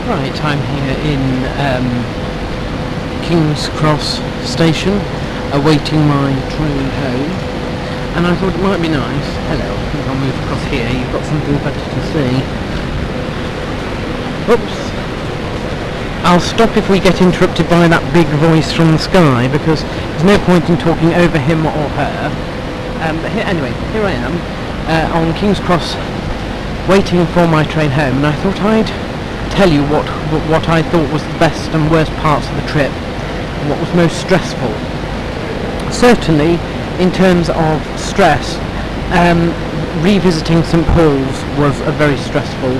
Right, I'm here in King's Cross station, awaiting my train home, and I thought it might be nice. Hello, I think I'll move across here, you've got something better to see. Oops. I'll stop if we get interrupted by that big voice from the sky, because there's no point in talking over him or her. But anyway, here I am, on King's Cross, waiting for my train home, and I thought I'd tell you what I thought was the best and worst parts of the trip, and what was most stressful. Certainly, in terms of stress, revisiting St Paul's was a very stressful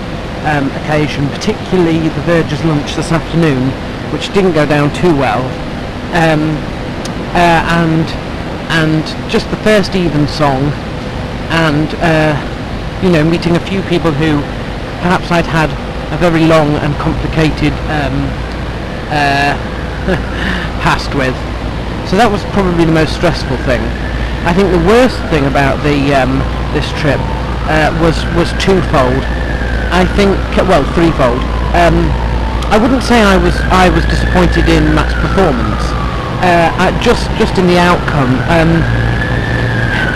occasion, particularly the Verger's lunch this afternoon, which didn't go down too well, and just the first Evensong, and meeting a few people who perhaps I'd had a very long and complicated past with. So that was probably the most stressful thing. I think the worst thing about this trip was twofold. I think, well, threefold. I wouldn't say I was disappointed in Matt's performance. Just in the outcome.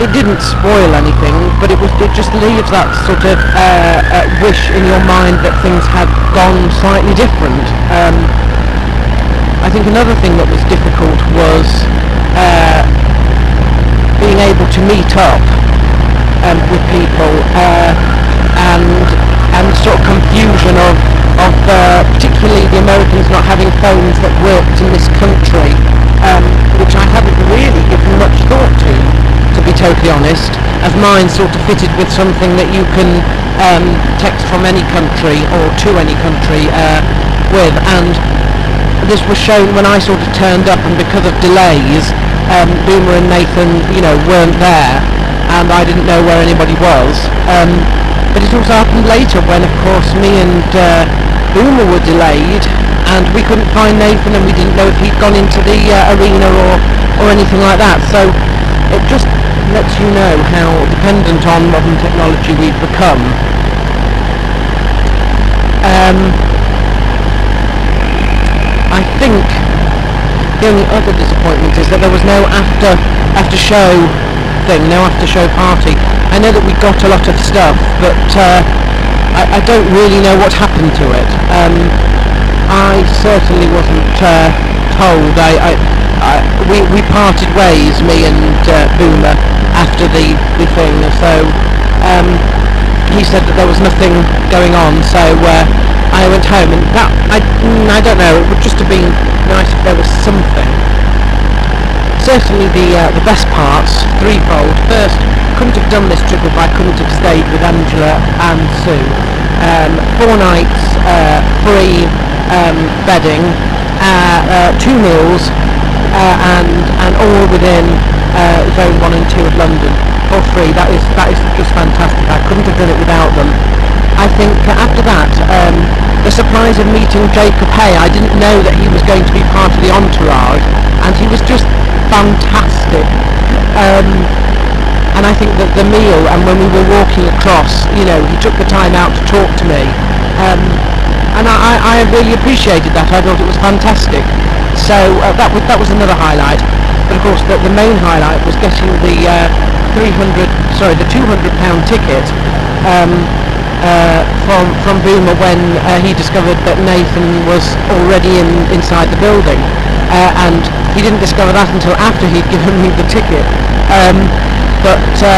It didn't spoil anything, but it just leaves that sort of wish in your mind that things had gone slightly different. I think another thing that was difficult was being able to meet up with people, and the sort of confusion of particularly the Americans not having phones that worked in this country, which I hadn't really given much thought to be totally honest, as mine sort of fitted with something that you can text from any country or to any country with, and this was shown when I sort of turned up, and because of delays, Boomer and Nathan, weren't there, and I didn't know where anybody was. But it also happened later when, of course, me and Boomer were delayed, and we couldn't find Nathan, and we didn't know if he'd gone into the arena or anything like that. So it just lets you know how dependent on modern technology we've become. I think the only other disappointment is that there was no after show thing, no after show party. I know that we got a lot of stuff, but I don't really know what happened to it. I certainly wasn't told. We parted ways, me and Boomer, after the thing, so he said that there was nothing going on, so I went home, and that, I don't know, it would just have been nice if there was something. Certainly the best parts, threefold. First, couldn't have done this trip if I couldn't have stayed with Angela and Sue. 4 nights, free bedding, 2 meals, and all within zone 1 and 2 of London, for free. That is just fantastic. I couldn't have done it without them. I think after that, the surprise of meeting Jacob Hay, I didn't know that he was going to be part of the entourage, and he was just fantastic. And I think that the meal, and when we were walking across, he took the time out to talk to me, and I really appreciated that. I thought it was fantastic. So that was another highlight. But of course, the main highlight was getting the the £200 ticket from Boomer when he discovered that Nathan was already inside the building, and he didn't discover that until after he'd given me the ticket. So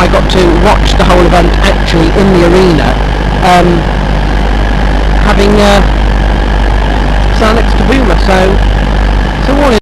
I got to watch the whole event actually in the arena, having sat next to Boomer. So all in